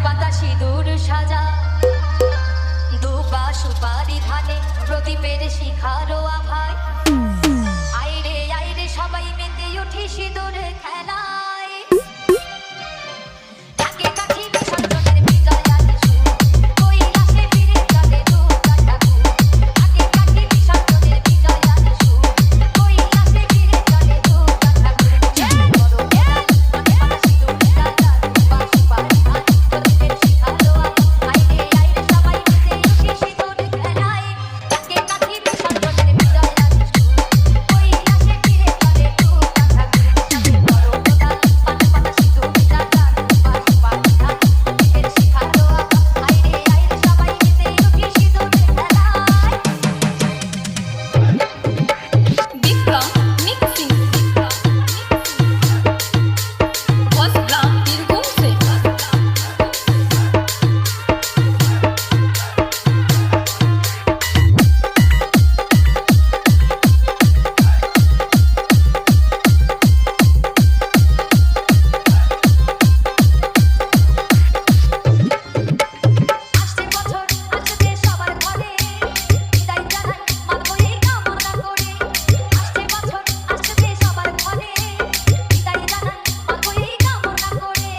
পাতা সিঁদুর সাজা দুপা সুপারি ধানে প্রদীপের শিখারো আভায় আইরে সবাই মেতে উঠি সিঁদুর খেলায় থাকে কাঠি বিসর্জনের বিজয়ার সুর কৈলাসে ফিরে চলে দুর্গা ঠাকুর থাকে কাঠি বিসর্জনের বিজয়ার সুর কৈলাসে ফিরে চলে দুর্গা ঠাকুর জয় বড় জয় পাতা সিঁদুর সাজা দুপা সুপারি ধানে প্রদীপের শিখারো আভায় আইরে সবাই মেতে উঠি সিঁদুর খেলায় থাকে কাঠি বিসর্জনের বিজয়ার সুর কৈলাসে ফিরে চলে দুর্গা ঠাকুর জয় বড় জয় পাতা সিঁদুর সাজা দুপা সুপারি ধানে প্রদীপের শিখারো আভায় আইরে সবাই মেতে উঠি সিঁদুর খেলায় Bikram Mixing Wasgram Birgum se আসছে বছর আসছে সবার ঘরে বিদায় জানাই মানবো এই কামনা করে আসছে বছর আসছে সবার ঘরে বিদায় জানাই মানবো এই কামনা করে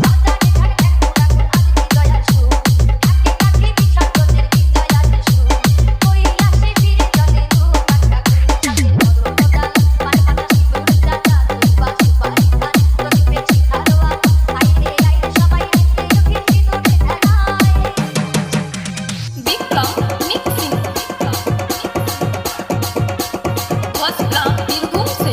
বাজারে ঝাড় এক আজ বিজয়ার সুর থাকে কাঠি বিসর্জনের বিজয়ার সুর কৈলাসে ফিরে চলে দুর্গা ঠাকুর সাথে বড় কোদাল পান পাতা সিঁদুর সাজা দুপা সুপারি ধান প্রদীপের শিখারো আইরে সবাই মেতে উঠি সিঁদুর খেলায় Bikram Mixing Wasgram Birgum se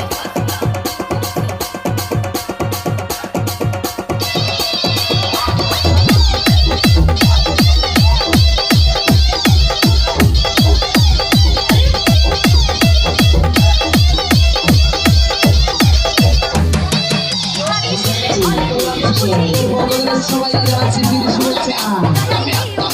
সবাই সবাই আছে শুভেচ্ছা